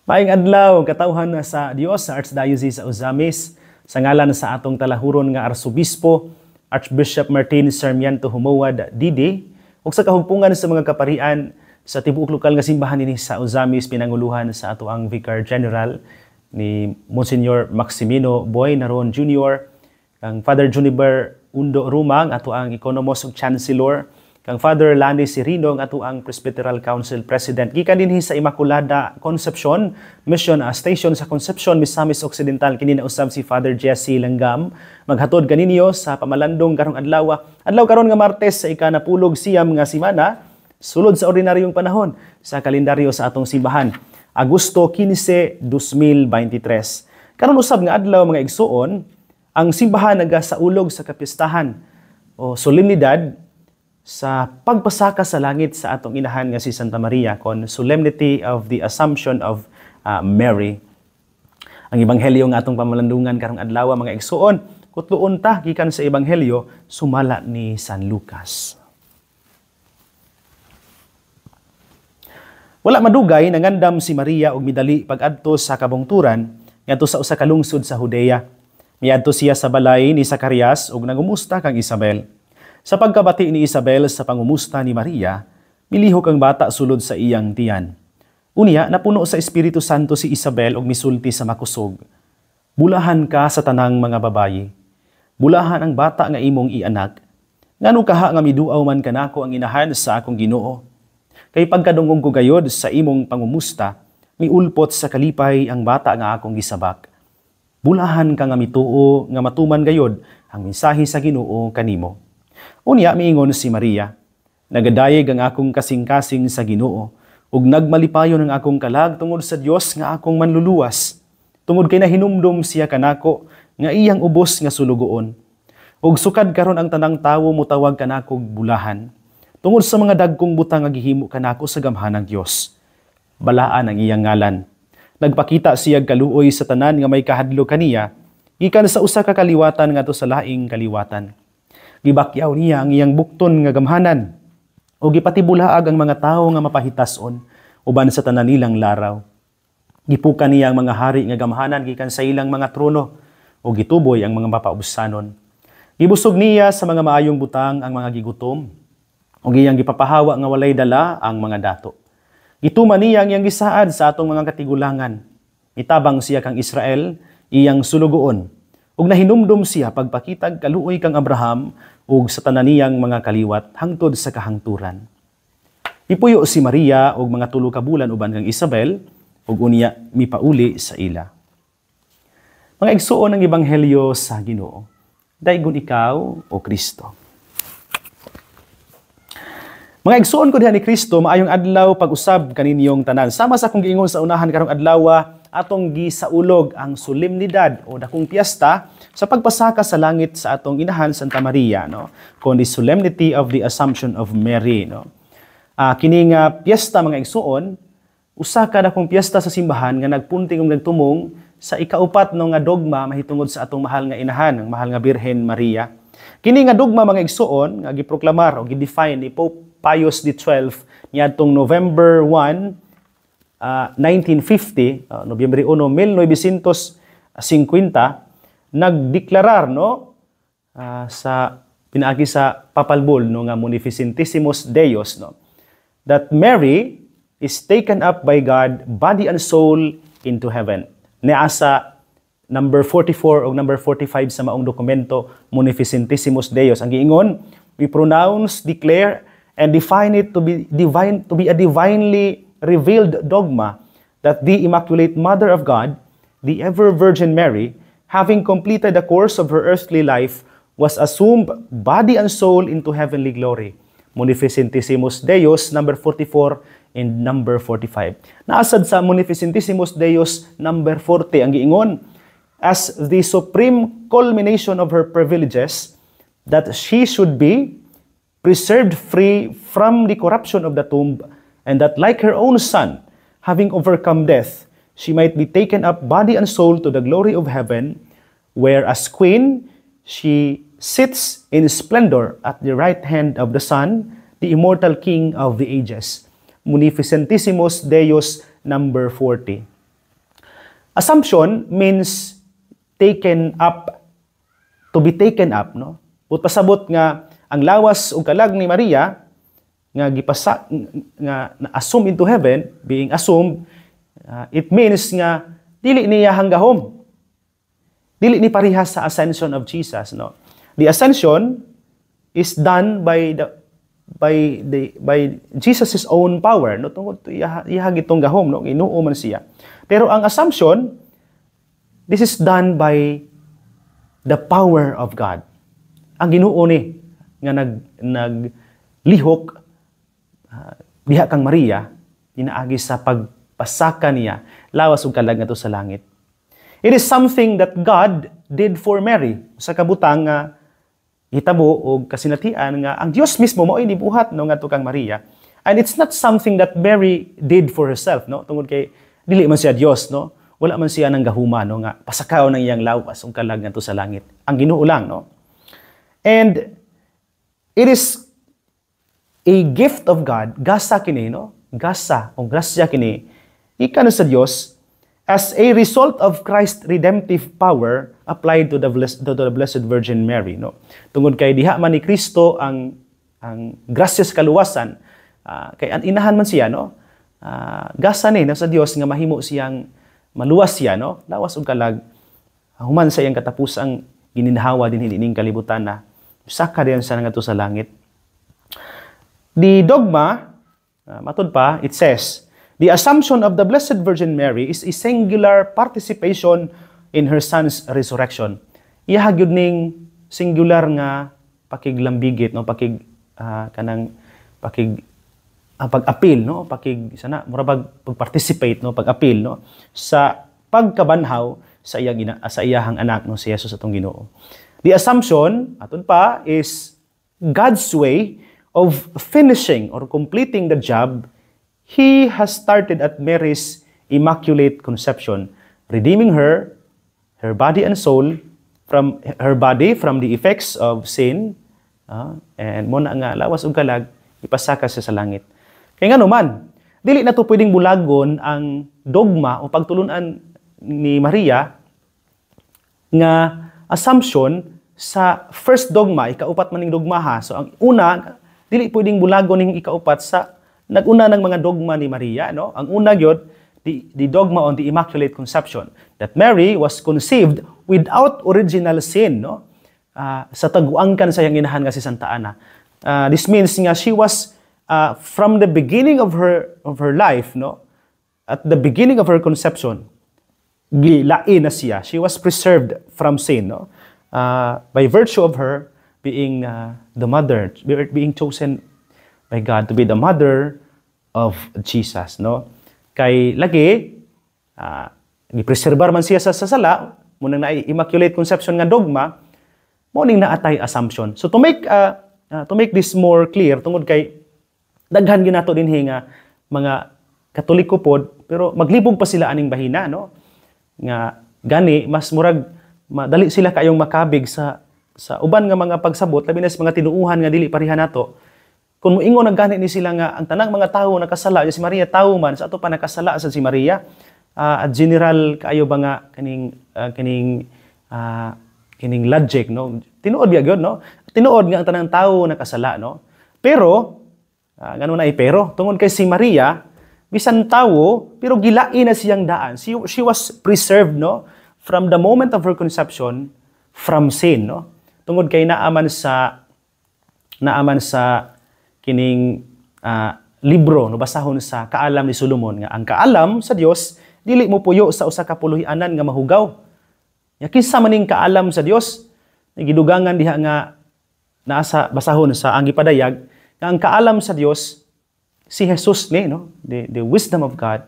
Maayong adlaw, katawhan na sa Dios sa Archdiocese sa Ozamis, sa ngalan sa atong talahuron nga Arsobispo, Archbishop Martin Sarmiento Humawad Didi, ug sa kahugpungan sa mga kaparian sa tibuok lokal nga simbahan dinhi sa Ozamis, pinanguluhan sa ato ang Vicar General ni Monsignor Maximino Boy Naron Jr., kang Father Juniper Undo Rumang, ato ang Economos ug Chancellor, kang Father Lani Sirino, ato ang Presbyteral Council President. Gikan dinhi sa Immaculada Concepcion Mission Station sa Concepcion, Misamis Occidental, kini na usab si Father Jesse Langgam. Maghatod kaninyo sa pamalandong karong adlaw. Adlaw karon nga Martes sa ikanapulog siyam nga semana, sulod sa ordinaryong panahon sa kalendaryo sa atong simbahan. Agosto 15, 2023. Karon usab nga adlaw mga igsuon, ang simbahan nagasaulog sa kapistahan o solemnidad sa pagpasaka sa langit sa atong inahan nga si Santa Maria, kon Solemnity of the Assumption of Mary. Ang ebanghelyo nga atong pamalandungan karong adlaw mga igsuon, kutluon ta gikan sa ebanghelyo sumala ni San Lucas. Wala madugay nangandam si Maria og midali pag-adto sa kabungturan ngadto sa usa ka lungsod sa Judea. Miadto siya sa balay ni Zacarias ug nangumusta kang Isabel. Sa pagkabati ni Isabel sa pangumusta ni Maria, milihok ang bata sulod sa iyang tiyan. Unya, napuno sa Espiritu Santo si Isabel og misulti sa makusog. Bulahan ka sa tanang mga babayi. Bulahan ang bata nga imong ianak. Ngano kaha nga miduaw man kanako ang inahan sa akong Ginoo. Kay pagkadungog ko gayod sa imong pangumusta, miulpot sa kalipay ang bata nga akong gisabak. Bulahan ka nga mituo nga matuman gayod ang mensahe sa Ginoo kanimo. Unya miingon si Maria, nagadayeg ang akong kasing-kasing sa Ginoo, ug nagmalipayon ang akong kalag tungod sa Dios nga akong manluluwas. Tungod kay nahinumdom siya kanako nga iyang ubos nga sulugoon. Ug sukad karon ang tanang tawo mutawag kanako bulahan. Tungod sa mga dagkong butang nga gihimo kanako sa gamhanang Dios. Balaan ang iyang ngalan. Nagpakita siya kaluoy sa tanan nga may kahadlo kaniya, gikan sa usa ka kaliwatan ngadto sa laing kaliwatan. Gibakyaw niya ang iyang bukton nga gamhanan o gipatibulaag ang mga tawo nga mapahitason uban sa tanan nilang laraw. Gipukan niya ang mga hari nga gamhanan gikan sa ilang mga trono o gituboy ang mga mapaubsanon. Gibusog niya sa mga maayong butang ang mga gigutom o giyang gipapahawa nga walay dala ang mga dato. Gituman niya ang iyang gisaad sa atong mga katigulangan. Itabang siya kang Israel, iyang sulugoon. Ug nahinumdum siya pagpakitag kaluoy kang Abraham ug sa tanan niyang mga kaliwat hangtod sa kahangturan. Ipuyo si Maria og mga 3 ka bulan uban kang Isabel ug unya mipauli sa ila. Mga igsuon ng ebanghelyo sa Ginoo. Daygon ikaw o Kristo. Mga igsuon ko diha ni Kristo, maayong adlaw pag-usab kaninyong tanan. Sama sa akong giingon sa unahan karong adlaw, atong gisaulog ang solemnidad o dakong piyesta sa pagpasaka sa langit sa atong inahan Santa Maria, no? Kundi Solemnity of the Assumption of Mary, no? Kini nga piyesta mga igsuon, usa ka dakong piyesta sa simbahan nga nagpunting ug nagtumong sa ikaupat no nga dogma mahitungod sa atong mahal nga inahan, ang mahal nga Birhen Maria. Kini nga dogma mga igsuon nga giproklamar o gidefine ni Pope Pius XII niadtong November 1, 1950, Nobyembre 1, 1950, nagdeklarar no sa pinaagi sa Papal Bull no nga Munificentissimus Deus no that Mary is taken up by God body and soul into heaven. Niasa number 44 o number 45 sa maong dokumento Munificentissimus Deus. Ang giingon, we pronounce, declare and define it to be a divinely revealed dogma that the Immaculate Mother of God, the ever Virgin Mary, having completed the course of her earthly life, was assumed body and soul into heavenly glory. Munificentissimus Deus, number 44 and number 45. Naasad sa Munificentissimus Deus, number 40, ang giingon, as the supreme culmination of her privileges, that she should be preserved free from the corruption of the tomb, and that like her own Son, having overcome death, she might be taken up body and soul to the glory of heaven, where as Queen, she sits in splendor at the right hand of the Son, the immortal King of the ages. Munificentissimus Deus, number 40. Assumption means taken up, to be taken up, no? But pasabot nga ang lawas ug kalag ni Maria nga gipasa nga na-assume into heaven, being assumed, it means nga dili niya hanggahom. Dili ni parihas sa ascension of Jesus, no? The ascension is done by Jesus' own power, no? Tungod iha gitong gahom, no? Ginuo man siya. Pero ang assumption, this is done by the power of God. Ang Ginoo ni nga naglihok diha kang Maria inaagi sa pagpasaka niya lawas ug kalag ngadto sa langit. It is something that God did for Mary sa kabutang nga hitabo og kasinatian nga ang Dios mismo mao nibuhat no ngadto kang Maria. And it's not something that Mary did for herself, no? Tungod kay dili man siya Dios, no? Wala man siya nang gahuma, no, nga pasakaw ng iyang lawas ug kalag ngadto sa langit. Ang Ginoo lang, no? And it is a gift of God, gasa kini, no? Gasa o grasya kini ikan sa Dios as a result of Christ's redemptive power applied to the Blessed Virgin Mary, no? Tungod kay diha man ni Kristo ang grasya sa kaluwasan, kay an inahan man siya, no? Gasa ni sa Dios nga mahimo siyang maluwas siya, no? Lawas ug kalag human sa iyang katapusang gininhawa din hining kalibutan na saka diyan sa ngadto sa langit. The dogma, matud pa, it says, the assumption of the Blessed Virgin Mary is a singular participation in her Son's resurrection. Iya gyud ning singular nga pakiglambigit, no? Pag-appeal, no? Pag-participate, no? Pag-appeal, no? Sa pagkabanhaw sa iyahang anak, no? Si Jesus atong Ginoo. The assumption, aton pa, is God's way of finishing or completing the job He has started at Mary's Immaculate Conception, redeeming her body and soul from the effects of sin, and muna nga lawas ug kalag ipasaka siya sa langit. Kaya nga naman, dili na to pwedeng bulagon ang dogma o pagtulunan ni Maria nga assumption sa first dogma, ikaupat maning dogma ha. So ang una, dili pwedeng bulagon ning ikaupat sa nag-una ng mga dogma ni Maria, no? Ang una gyud, the dogma on the Immaculate Conception, that Mary was conceived without original sin, no? Sa taguangkan sa iyang inahan nga si Santa Ana. This means nga she was from the beginning of her life, no? At the beginning of her conception, gilain na siya. She was preserved from sin, no? By virtue of her being the mother, being chosen by God to be the mother of Jesus, no? Kay lagi gipreserbar man siya sa sala, munang na Immaculate Conception nga dogma, mo ning naatay assumption. So to make this more clear, tungod kay daghan ginato dinhi nga mga Katoliko pod, pero maglibog pa sila aning bahina, no? Nga gani mas murag madali sila kayong makabig sa uban nga mga pagsabot, labi na sa mga tinuuhan nga dili pareha nato. Kung moingon na gani ni sila nga ang tanang mga tawo nakasala, si Maria tawo man, sa ato pa nakasala sa si Maria, at general kaayo ba nga kining logic, no? Tinuod biya gyud, no? Tinuod nga ang tanang tawo nakasala, no? Pero ngano na pero tungod kay si Maria bisan tawo pero gilain na siyang daan. She was preserved, no, from the moment of her conception from sin, no? Tungod kay naaman sa kining libro no basahon sa Kaalam ni Solomon nga ang kaalam sa Dios dili mo puyo sa usa ka puluy-anan nga mahugaw. Ya kinsa maning kaalam sa Dios gidugangan diha nga nasa basahon sa ang gipadayag nga ang kaalam sa Dios si Jesus ni, no? The wisdom of God.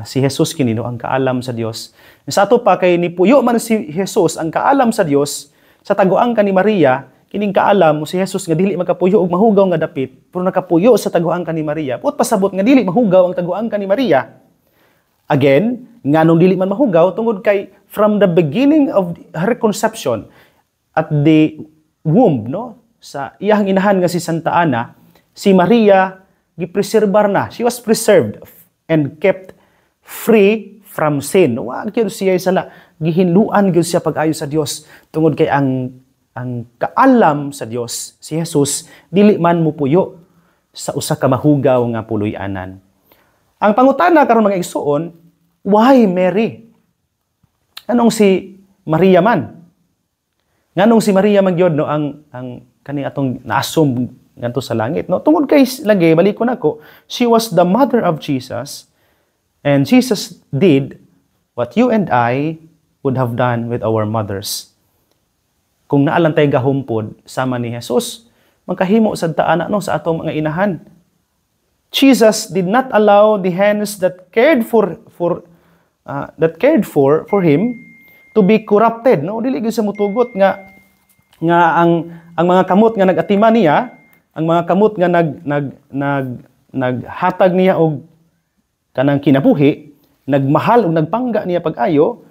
Si Jesus kini, no? Ang kaalam sa Dios. Sa ato pa kay ni puyo man si Jesus ang kaalam sa Dios sa taguang ka ni Maria, kining kaalam mo si Jesus nga dili makapuyo og mahugaw nga dapit, pero nakapuyo sa taguang ka ni Maria. Put pasabot nga dili mahugaw ang taguang ka ni Maria. Again, nganong dili man mahugaw tungod kay from the beginning of her conception at the womb, no? Sa iyang inahan nga si Santa Ana, si Maria gipreserbar na. She was preserved and kept free from sin. Wa gyud siya sala, gihinluan gyud siya pag-ayo sa Dios tungod kay ang kaalam sa Dios si Jesus dili man mupuyo sa usa ka mahugaw nga puloy-anan. Ang pangutana karon mga igsoon, why Mary? Anong si Maria man? Nganong si Maria man gyud no ang kani atong naasum ngadto sa langit no? Tungod kay lagi balik ko nako, she was the mother of Jesus, and Jesus did what you and I would have done with our mothers. Kung naalang tayo gahumpod sama ni Jesus, magkahimo sad ta ana no sa atong mga inahan. Jesus did not allow the hands that cared for him to be corrupted, no? Dili gyud sa mutugot nga ang mga kamot nga nag-atima niya, ang mga kamot nga naghatag niya og kanang kinabuhi, nagmahal og nagpangga niya pag-ayo,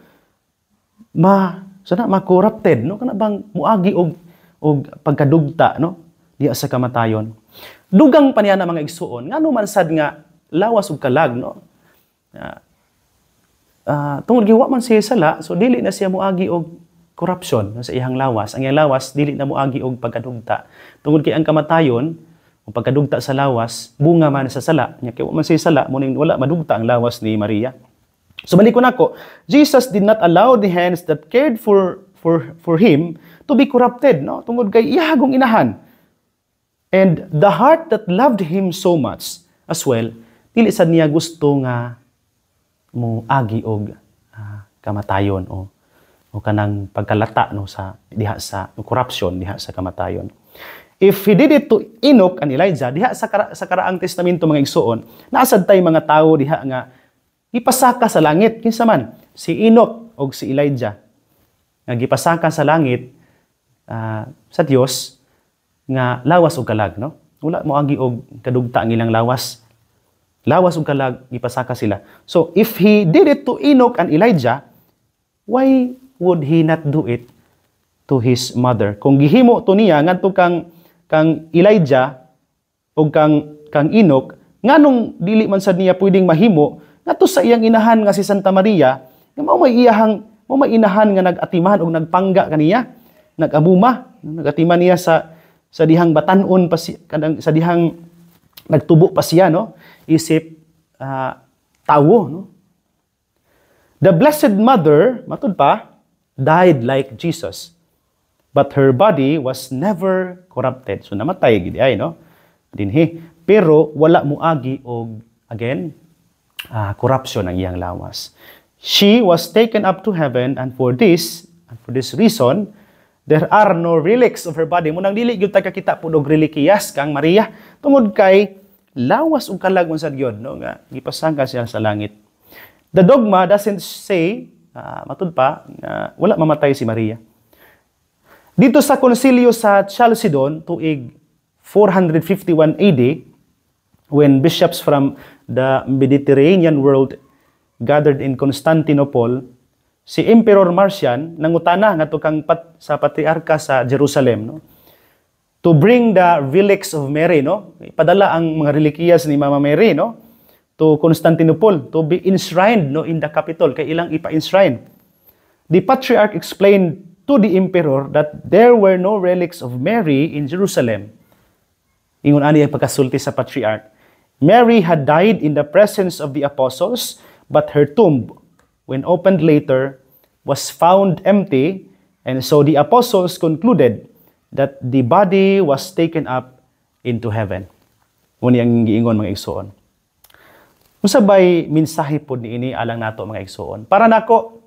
ma-corrupted, no? Kana bang muagi og pagkadugta, no? Diya sa kamatayon. Dugang pa niya na mga igsuon, ngano man sad nga lawas og kalag, no? Tungod giwa man siya sala, so dili na siya muagi og corruption sa iyang lawas. Ang iyang lawas dili na muagi og pagkadugta. Tungod kay ang kamatayon o pagkadugta sa lawas bunga man sa sala. Nya kay wa man siya sala, muning wala madugta ang lawas ni Maria. So balik ko nako, Jesus did not allow the hands that cared for him to be corrupted, no? Tungod kay iyahagong inahan. And the heart that loved him so much as well, dili sad niya gusto nga mo agi og kamatayon o kanang pagkalata no sa diha sa corruption diha sa kamatayon. If he did it to Enoch and Elijah diha sa karaang testamento mga igsoon, naasad tay mga tawo diha nga gipasaka sa langit kinsa man si Enoch og si Elijah nga gipasaka sa langit sa Dios nga lawas og kalag, no? Wala mo agi og kadugta ang ilang lawas. Lawas ug kalag gipasaka sila. So if he did it to Enoch and Elijah, why would he not do it to his mother? Kung gihimo to niya ngadto kang Elijah o kang Enoch, nganong dili man sad niya pwedeng mahimo ngadto sa iyang inahan nga si Santa Maria, nga mao may inahan nga nag-atiman og nagpangga kaniya, nag-amuma, nag-atiman niya sa dihang batan-on pa sa dihang nagtubo pa siya, no? Isip tawo, no? The Blessed Mother, matud pa, died like Jesus, but her body was never corrupted. So namatay gid ay, no? Dinhi. Pero wala muagi og again corruption ang iyang lawas. She was taken up to heaven, and for this reason, there are no relics of her body. Munang dili gyud ta kakita pud og relikiyas kang Maria tungod kay lawas ug kalag man sad gyud, no, nga gipasangka siya sa langit. The dogma doesn't say matud pa wala mamatay si Maria. Dito sa konsilyo sa Chalcedon tuig 451 AD, when bishops from the Mediterranean world gathered in Constantinople, si Emperor Marcian nangutana ngadto kang sa patriarka sa Jerusalem, no, to bring the relics of Mary, no? Ipadala ang mga relikiyas ni Mama Mary, no, to Constantinople to be enshrined, no, in the capital, kay ilang ipa-enshrine. The patriarch explained to the emperor that there were no relics of Mary in Jerusalem. Ingon ani ang pagkasulti sa patriarch. Mary had died in the presence of the apostles, but her tomb, when opened later, was found empty, and so the apostles concluded that the body was taken up into heaven. Muna ang giingon mga igsoon. Usabay mensahe pod niini alang nato mga igsoon. Para nako,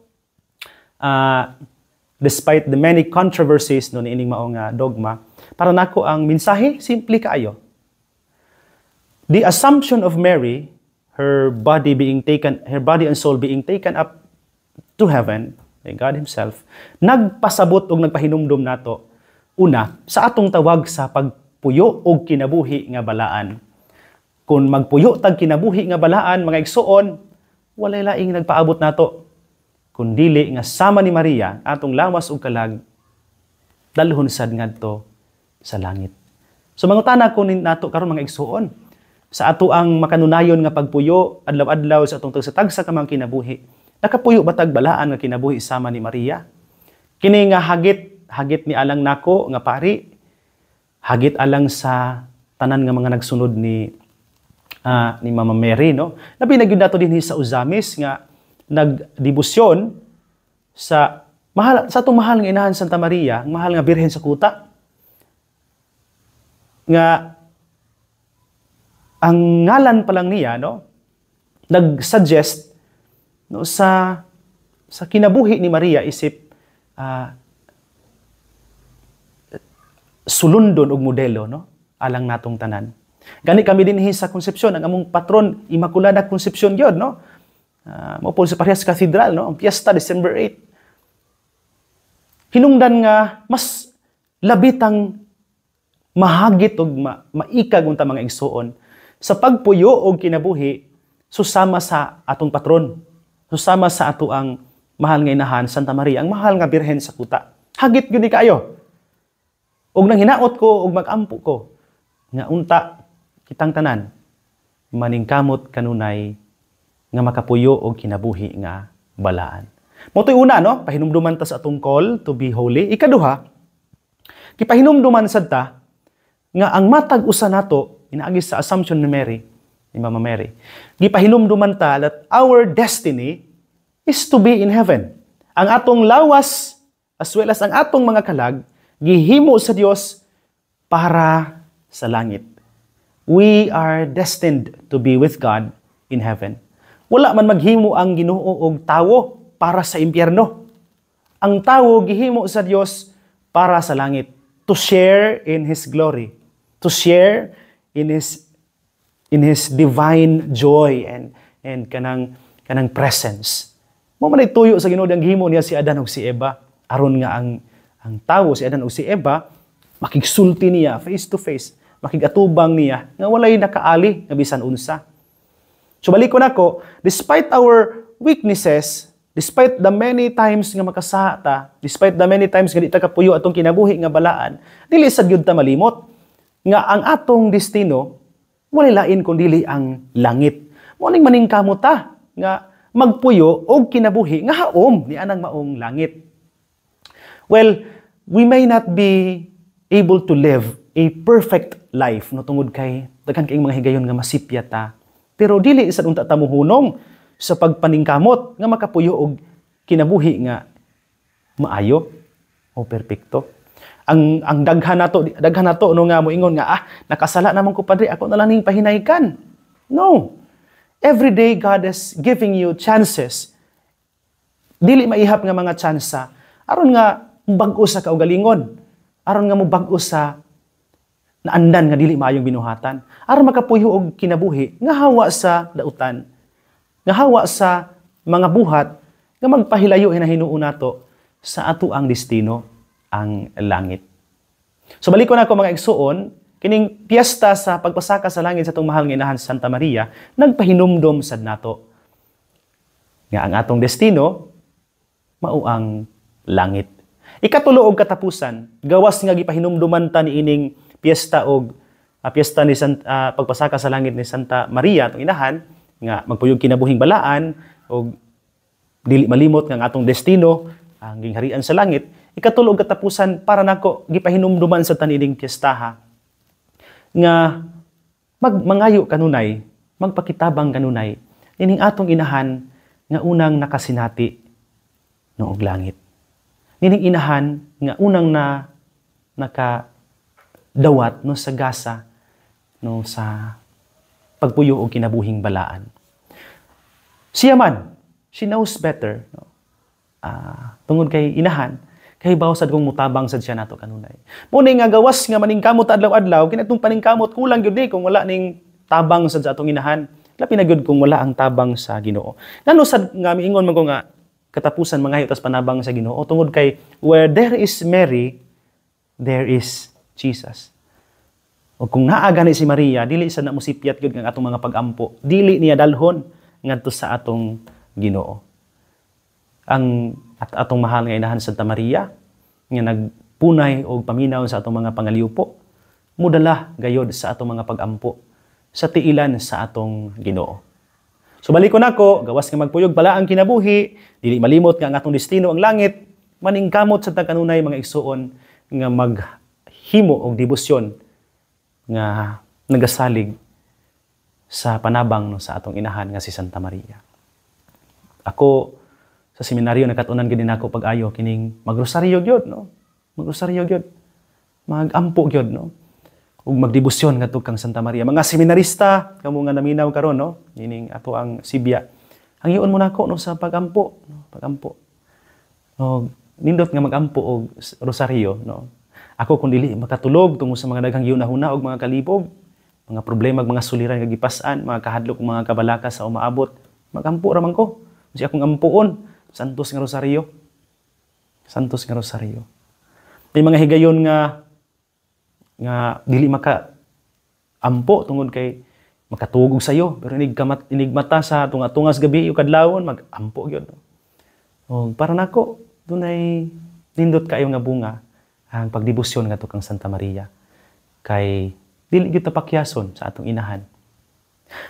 despite the many controversies no niining mao nga dogma, para nako ang mensahe simple kaayo. The assumption of Mary, her body and soul being taken up to heaven by God Himself, nagpasabot og nagpahinumdom nato una, sa atong tawag sa pagpuyo og kinabuhi nga balaan. Kung magpuyo tag kinabuhi nga balaan, mga igsoon, walay laing nagpaabot nato. Kung dili nga sama ni Maria, atong lawas og kalag, dalhon sad ngadto sa langit. So mangutana ko nato karon mga igsoon, sa ato ang makanunayon nga pagpuyo adlaw-adlaw sa atong tagsa ka mga kinabuhi, Nakapuyo batag balaan nga kinabuhi sama ni Maria? Kini nga hagit ni alang nako nga pari, hagit alang sa tanan nga mga nagsunod ni Mama Mary, no? Labi na gyud nato dinhi sa Uzamis nga nagdebosyon sa atong mahal nga inahan Santa Maria, ang mahal nga Birhen sa Kuta. Nga ang ngalan pa lang niya, no? Nag-suggest, no, sa kinabuhi ni Maria isip sulundon og modelo, no? Alang natong tanan. Gani kami dinhi sa Concepcion, ang among patron Immaculada Concepcion gyud, no? Maupol sa Parehas Cathedral, no? Ang piyesta December 8. Hinungdan nga mas labitang mahagit og maikag unta mga igsuon sa pagpuyo og kinabuhi susama sa atong patron, susama sa ato ang mahal nga inahan Santa Maria, ang mahal nga Birhen sa Kuta. Hagit gyud ni kayo. Og nang hinaot ko og mag-ampo ko nga unta kitang tanan maningkamot kanunay nga makapuyo og kinabuhi nga balaan. Motoy una, no, pahinumduman ta sa atong call to be holy. Ikaduha, gipahinumduman sad ta nga ang matag usa nato inaagi sa Assumption ni Mary, ni Mama Mary. Gipahinumduman ta that our destiny is to be in heaven. Ang atong lawas as well as ang atong mga kalag gihimo sa Dios para sa langit. We are destined to be with God in heaven. Wala man maghimo ang Ginoo og tawo para sa impyerno. Ang tawo gihimo sa Dios para sa langit, to share in His glory, to share in His divine joy and kanang presence. Mo man tuyo sa Ginoo ang gihimo niya si Adan ug si Eva, aron nga ang tawo si Adan ug si Eva makigsulti niya face to face, makigatubang niya nga walay nakaali nga bisan unsa. So balik ko nako, despite our weaknesses, despite the many times nga makasata, despite the many times nga di ta kapuyo atong kinabuhi nga balaan, dili sad gyud ta malimot nga ang atong destino walay lain kun dili ang langit. Mo ning maningkamot ta nga magpuyo og kinabuhi nga haom ni anang maong langit. Well, we may not be able to live a perfect life no tungod kay daghan kay mga higayon nga masipya ta. Pero dili sad unta ta mohunong sa pagpaningkamot nga makapuyo og kinabuhi nga maayo o perpekto. Ang daghan nato no nga moingon nga nakasala namang ko padre, ako na lang ning pahinaykan. No. Every day God is giving you chances. Dili maihap nga mga tsansa aron nga bag-o sa kaugalingon, aron nga mo bag-o sa naandan nga dili maayong binuhatan, aron makapuyo og kinabuhi nga hawa sa dautan, nga hawa sa mga buhat nga magpahilayo hinahinuon nato sa ato ang destino, ang langit. So balik ko na ako mga igsuon, kining piyesta sa pagpasaka sa langit sa atong mahal nga inahan Santa Maria, nagpahinumdom sad nato nga ang atong destino mao ang langit. Ikatulo og katapusan, gawas nga gipahinumduman ta ni ining piyesta og piyesta ni pagpasaka sa langit ni Santa Maria atong inahan nga magpuyog kinabuhing balaan og dili malimot nga ang atong destino ang gingharian sa langit. Ikatulo og katapusan para nako gipahinumduman sa tanining piyestaha nga mangayo kanunay, magpakitabang kanunay ining atong inahan nga unang nakasinati noong langit. Nining inahan nga unang nakadawat no sa gasa no sa pagpuyo og kinabuhing balaan. Siya man, she knows better, no? Tungod kay inahan, kay bawsad kong mutabang sad siya nato kanunay. Muna nga gawas nga maningkamot adlaw-adlaw, kinatong paningkamot kulang gyud ni kung wala ning tabang sad sa atong inahan. Lapi na gyud kung wala ang tabang sa Ginoo. Ngano sad nga miingon man ko nga katapusan mangayo tas panabang sa Ginoo tungod kay where there is Mary, there is Jesus. O kung naaga ni si Maria, dili sa namusipyat gyud nga atong mga pag-ampo, dili niya dalhon ngadto sa atong Ginoo. Ang atong mahal nga inahan Santa Maria nga nagpunay og paminaw sa atong mga pangaliupo, mudala gayod sa atong mga pag-ampo sa tiilan sa atong Ginoo. So balikon ako, gawas nga magpuyog pala ang kinabuhi, dili malimot nga ang atong destino ang langit, maningkamot sa kanunay mga igsuon nga maghimo og debosyon nga nagasalig sa panabang no, sa atong inahan nga si Santa Maria. Ako sa seminaryo nakatunan gid nako pag-ayo kining magrosaryo gyud no. Magrosaryo gyud. Magampo gyud no. Ug magdebosyon ngadto kang Santa Maria. Mga seminarista kamo nga naminaw karon no, ining ato ang Sibya. Ang hiyon mo nako no sa pagampo, no, pagampo. No, nindot nga magampo og rosaryo no. Ako kun dili makatulog tungod sa mga daghang yunahuna og mga kalibog, mga problema ug mga suliran nga gipas-an, mga kahadlok mga kabalaka sa umaabot, magampo ra man ko. Kasi akong ampuon, santos nga rosaryo. Santos nga rosaryo. May mga higayon nga dili maka ampo tungod kay makatugog sayo pero inigmata sa tungas gabi ug kadlawon magampo gyud. O para nako dunay nindot kayo nga bunga ang pagdebosyon ngadto kang Santa Maria kay dili gyud tapakyason sa atong inahan.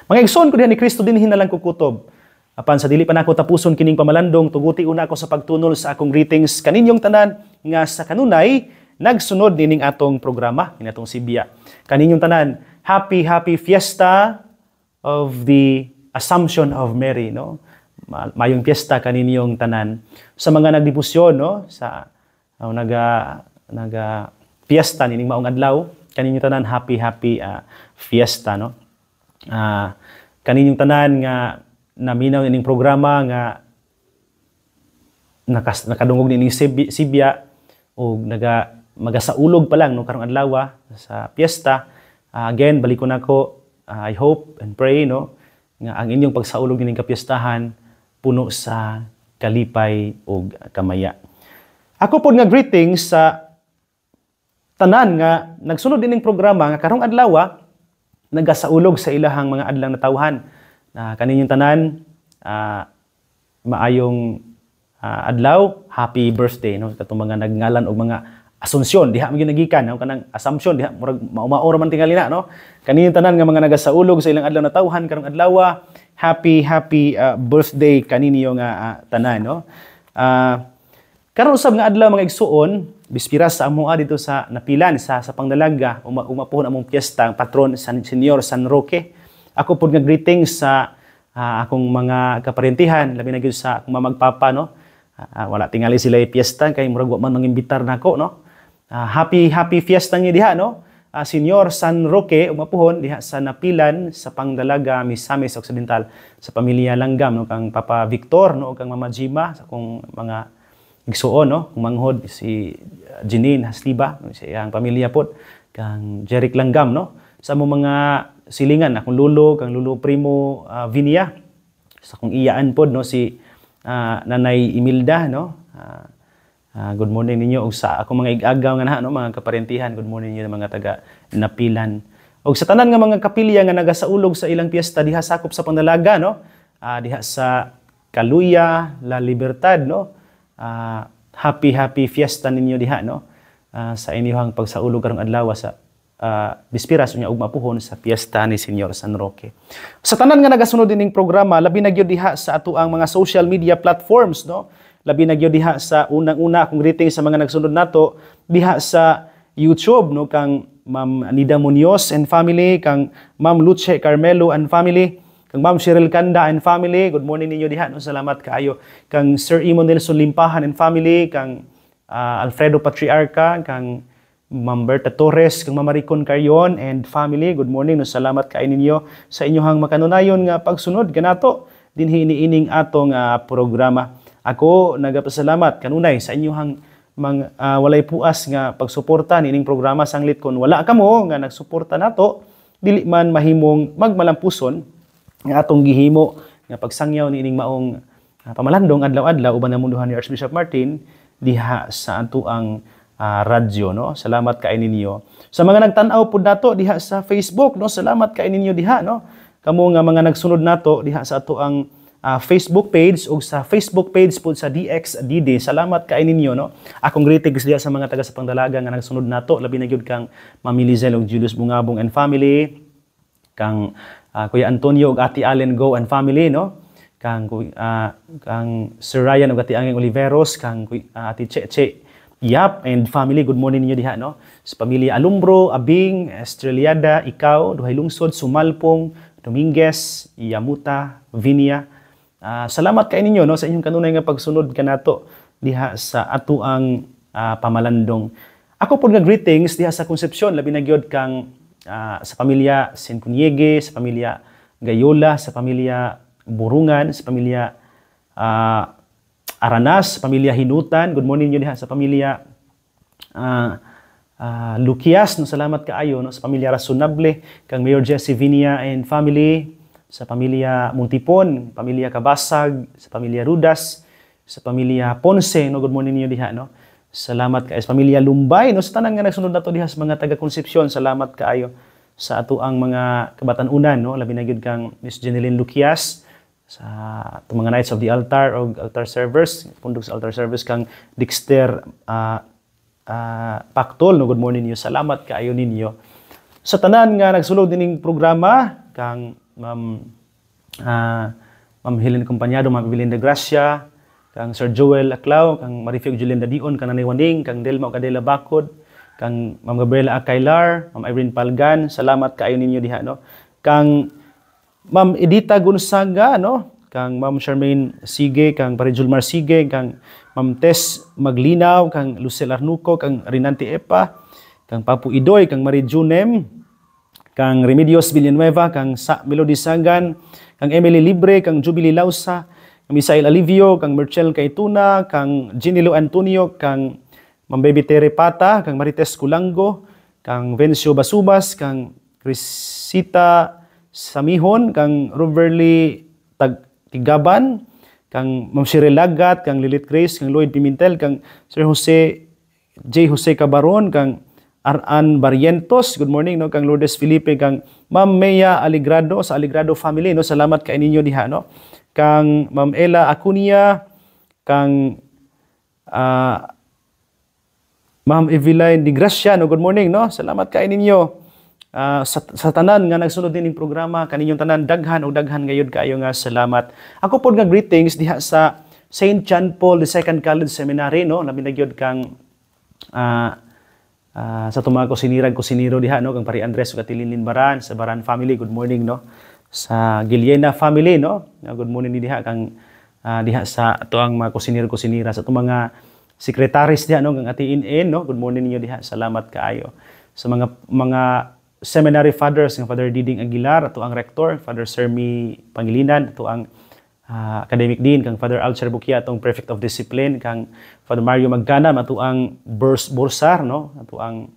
Mga igsoon ko diha ni Kristo dinhi na lang kukutob. Apan sa dili pa nako tapuson kining pamalandong tuguti una ako sa pagtunol sa akong greetings kaninyong tanan nga sa kanunay nagsunod nining atong programa, ini atong Sibya. Kaninyong tanan, happy fiesta of the Assumption of Mary, no? Mayong fiesta kaninyong tanan. Sa mga nagdebosyon, no? Sa naga fiesta nining maong adlaw, kaninyong tanan happy fiesta, no? Kaninyong tanan nga naminaw nining programa nga nakadungog nining Sibya o magasaulog pa lang no karong adlaw sa piyesta. Again balikon nako, I hope and pray no nga ang inyong pagsaulog ning kapiyastahan puno sa kalipay ug kamaya. Ako pod nga greetings sa tanan nga nagsunod dining programa nga karong adlaw nagasaulog sa ilahang mga adlang natawhan. Kaninyong tanan maayong adlaw, happy birthday no katong mga nagngalan og mga Asunsyon diha man ginagikan no kanang Assumption diha murag maumaor man tingali na no. Kaninyong tanan nga mga nagasaulog sa ilang adlaw natawhan karong adlaw, happy birthday kaninyo nga tanan no. Karon usab nga adlaw mga igsuon, bispira sa amoa dito sa Napilan sa Pangdalaga, umapuhon among piyesta ang patron San Senyor San Roque. Ako pod nga greetings sa akong mga kaparentihan, labi na gyud sa akong mamagpapa no. Wala tingali sila piyesta kay murag wa man mangimbitar nako no. Happy fiesta niya diha no. Senyor San Roque umapuhon diha sa Napilan sa Pangdalaga, Misamis Occidental sa pamilya Langgam no kang Papa Victor no kang Mama Jima sa akong mga igsuon no, manghod si Jeanine Hasliba no, sa iyang pamilya pod kang Jeric Langgam no. Sa among mga silingan akong lulo kang Lulo Primo Vinia sa akong iyaan pod no si Nanay Imelda no. Good morning ninyo og sa akong mga ig-agaw nga na no mga kaparentihan, good morning ninyo mga taga Napilan. Og sa tanan nga mga kapilya nga nagasaulog sa ilang piyesta diha sakop sa Pangdalaga no. Diha sa Caluya, La Libertad no. Happy fiesta ninyo diha no. Sa inyong pagsaulog karong adlaw sa bispiras unya ug mapuhon sa piyesta ni Senyor San Roque. Sa tanan nga nagasunod dining programa, labi na gyud diha sa ato ang mga social media platforms no. Labi na gyud diha sa unang-una akong greeting sa mga nagsunod nato diha sa YouTube no kang Ma'am Anida Munoz and family, kang Ma'am Luce Carmelo and family, kang Ma'am Cheryl Canda and family. Good morning ninyo diha no, salamat kaayo. Kang Sir Imo Nelson Limpahan and family, kang Alfredo Patriarca, kang Ma'am Berta Torres, kang Mama Ricon Carion and family. Good morning no, salamat kaayo ninyo sa inyong makanunayon nga pagsunod kanato dinhi niining atong programa. Ako nagapasalamat kanunay sa inyong walay puas nga pagsuporta nining programa sanglit kon wala kamo nga nagsuporta nato dili man mahimong magmalampuson nga atong gihimo nga pagsangyaw niining maong pamalandong adlaw-adlaw uban na munduhan ni Archbishop Martin diha sa ato ang radyo no. Salamat kay ninyo. Sa mga nagtan-aw pud nato diha sa Facebook no, salamat kay ninyo diha no. Kamo nga mga nagsunod nato diha sa ato ang Facebook page o sa Facebook page po sa DXDD. Salamat kay ninyo no. Akong greetings diha sa mga taga sa Pangdalaga nga nagsunod nato, labi na gyud kang Mami Lizel og Julius Bungabong and family, kang Kuya Antonio ug Ate Allen Go and family, no? Kang Sir Ryan ug Ate Angeng Oliveros, kang Ate Cheche Yap and family, good morning ninyo diha, no? Sa pamilya Alumbro, Abing, Estreliada, ikaw, Duhay Lungsod, Sumalpong, Dominguez, Yamuta, Vinia. Salamat kay ninyo, no, sa inyong kanunay nga pagsunod kanato diha sa ato ang pamalandong. Ako po nga greetings diha sa Concepcion, labi na gyud kang sa pamilya Sincuniege, sa pamilya Gayola, sa pamilya Burungan, sa pamilya Aranas, sa pamilya Hinutan. Good morning yun diha sa pamilya Luquias, no, salamat kaayo, no, sa pamilya Razonable, kang Mayor Jesse Vinia and family, sa pamilya Muntipon, pamilya Kabasag, sa pamilya Rudas, sa pamilya Ponce, no, good morning niyo diha, no. Salamat kaayo sa pamilya Lumbay, no, sa tanan nga nagsunod nato diha sa mga taga Concepcion, salamat kaayo sa ato ang mga kabatan-unan, no, labi na gyud kang Miss Jeneline Luquias sa mga Knights of the Altar o altar servers, pundok sa altar service, kang Dexter Pactol, no, good morning niyo, salamat kaayo ninyo. Sa tanan nga nagsulod dining programa, kang Ma'am Helen Compañado, Ma'am Evelyn de Gracia, kang Sir Joel Aclao, kang Marifio Julian Dadion, kang Nanay Waning, kang Delma Cadela Bacod, kang Ma'am Gabriela Acailar, Ma'am Irene Palgan, salamat kaayo ninyo diha, no. Kang Ma'am Edita Gonzaga, no, kang Ma'am Charmaine Sige, kang Parijulmar Sige, kang Ma'am Tess Maglinaw, kang Lucel Arnuco, kang Rinante Epa, kang Papu Idoy, kang Marie Junem, kang Remedios Villanueva, kang Melody Sagan, kang Emily Libre, kang Jubilee Lausa, kang Misael Alivio, kang Merchel Kaituna, kang Ginilo Antonio, kang Ma'am Baby Tere Pata, kang Marites Kulango, kang Vencio Basubas, kang Crisita Samihon, kang Roverly Tigaban, kang Ma'am Shirel Lagat, kang Lilith Grace, kang Lloyd Pimentel, kang Sir Jose Cabaron, kang Aran Barrientos, good morning, no, kang Lourdes Felipe, kang Ma'am Mea Aligrado sa Aligrado family, no, salamat kay ninyo diha, no, kang Ma'am Ella Acunia, kang Ma'am Eveline Di Gracia, no, good morning, no, salamat kay ninyo. Sa tanan nga nagsunod din ng programa, kaninyong tanan daghan o daghan gayud kaayo nga salamat. Ako pod nga greetings diha sa St. John Paul II College Seminary, no, labi na gyud kang sa mga kusiniro diha, no, kang Pari Andres ug Atilin Baran, sa Baran family, good morning, no, sa Giliena family, no, good morning diha kang diha sa ato ang mga kusinira sa ato mga secretaries diha, no, kang Ati In, no, good morning ninyo diha, salamat kaayo. Sa mga seminary fathers, ng Father Diding Aguilar, ato ang rector, Father Sermi Pangilinan, ato ang academic dean, kang Father Alcher Bukia, atong prefect of discipline, kang Father Mario Magganam, ato ang Borsar, no, ato ang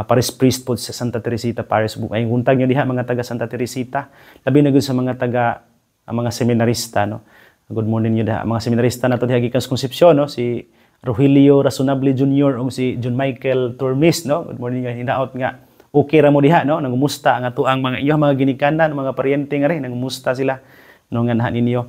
Paris priest po sa Santa Teresita Paris. Ay huntag nyo diha mga taga Santa Teresita, labi na gud sa mga taga mga seminarista, no. Good morning nyo diha mga seminarista nato diha gikan sa Concepcion, no, si Rogelio Razonable Jr. o si John Michael Tormis, no, good morning nga, hinaot nga okay ra mo diha, no, nangumusta ang ato ang mga iyo mga ginikanan, mga paryente nga rin, nangumusta sila, no, nga nahan ninyo.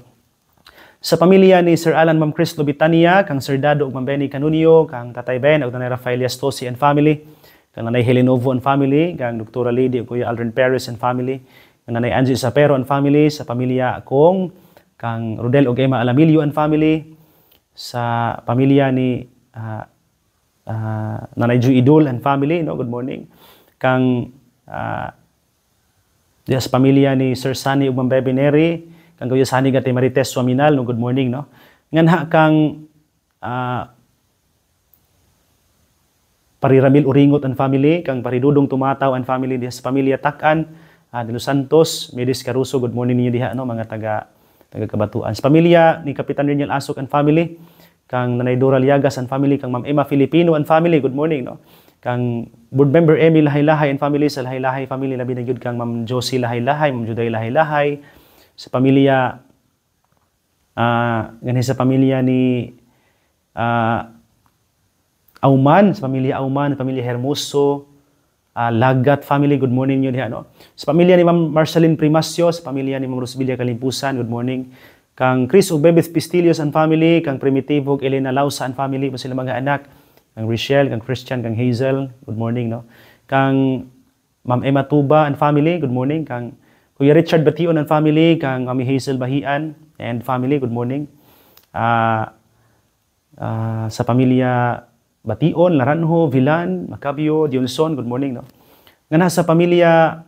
Sa pamilya ni Sir Alan, Ma'am Chris Lobitania, kang Sir Dado ug Ma'am Benny Canunio, kang Tatay Ben ug Nanay Rafael Yastosi and family, kang Nanay Helenovo and family, kang Dr. Lady ug Kuya Aldrin Perez and family, kang Nanay Angie Sapero and family, sa pamilya Kong, kang Rodel ug Emma Alamilio and family, sa pamilya ni Nanay Ju Idol and family, no, good morning. Kang sa pamilya ni Sir Sunny ug Ma'am Bebe Neri, kang Kuya Sunny gati Marites Suaminal, no, good morning, no. Nganha kang Pariramil Uringot and family, kang Paridudong Tumataw and family diha sa pamilya Takan, de Los Santos, Medis Caruso, good morning ninyo diha, no, mga taga Kabatuan. Sa pamilya ni Kapitan Reniel Asok and family, kang Nanay Dora Liagas and family, kang Ma'am Emma Filipino and family, good morning, no. Kang board member Emmy Lahay-Lahay and family, sa Lahay-Lahay family, labi na gyud kang Ma'am Josie Lahay-Lahay, Ma'am Juday Lahay-Lahay, sa pamilya ganhi sa pamilya ni Auman, sa pamilya Auman, pamilya Hermoso, Lagat family, good morning nyo diha, no. Sa pamilya ni Ma'am Marceline Primasio, sa pamilya ni Ma'am Rosbilia Kalimpusan, good morning. Kang Chris ug Bebeth Pistilios and family, kang Primitivo ug Elena Lausa and family, mo sila mga anak, kang Richelle, kang Christian, kang Hazel, good morning, no. Kang Ma'am Emma Tuba and family, good morning. Kang Kuya Richard Bation and family, kang Mami Hazel Bahian and family, good morning. Sa pamilya Bation, Laranjo, Vilan, Macabio, Dionson, good morning, no? Nga nasa pamilya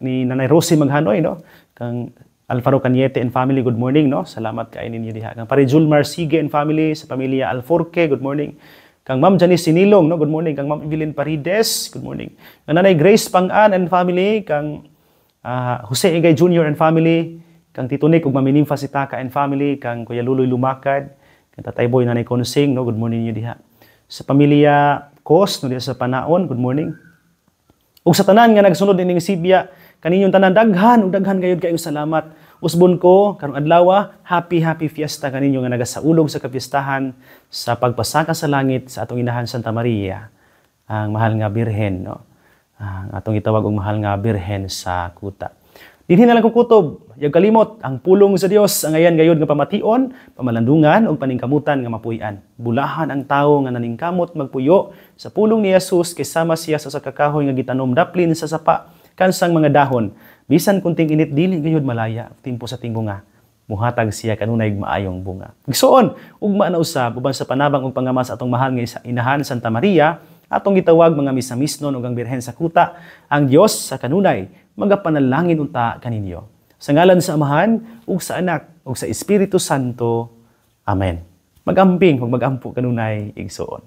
ni Nanay Rosie Maghanoy, no? Kang Alfaro Cañete and family, good morning, no? Salamat kay ninyo diha. Kang pare Julmar Sige and family sa pamilya Alforque, good morning. Kang Ma'am Janice Sinilong, no? Good morning. Kang Ma'am Evelyn Parides, good morning. Kang Nanay Grace Pang-an and family, kang Jose Egay Jr. and family, kang Tito Nick ug Mami Nympha Sitaka and family, kang Kuya Luloy Lumakad, kang Tatay Boy Nanay Konsing, no? Good morning niyo diha. Sa pamilya Kos, no, diha sa Panaon, good morning. Ug sa tanan nga nagsunod ining Sibya, kaninyong tanan daghan ug daghan gayud kayong salamat. Usbon ko karong adlaw, happy fiesta kaninyo nga nagasaulog sa kapistahan sa pagpasaka sa langit sa atong inahan Santa Maria, ang mahal nga birhen, no? Ang atong gitawag og mahal nga birhen sa kuta. Dinhi na lang kukutob, yag kalimot ang pulong sa Dios ang ayan gayud nga pamation, pamalandungan ug paningkamutan nga mapuy-an. Bulahan ang tawo nga naningkamot magpuyo sa pulong ni Jesus kasama siya sa kakahoy nga gitanom daplin sa sapa kansang mga dahon. Bisan kunting init dili gayud malaya timpo sa tingunga. Muhatag siya kanunay maayong bunga. Igsoon ugma na usab uban sa panabang ug pangamas atong mahal nga inahan Santa Maria, atong gitawag mga misamisnon ug ang birhen sa kuta, ang Dios sa kanunay magapanalangin unta kaninyo. Sa ngalan sa Amahan ug sa Anak ug sa Espiritu Santo. Amen. Magamping ug magampo kanunay igsoon.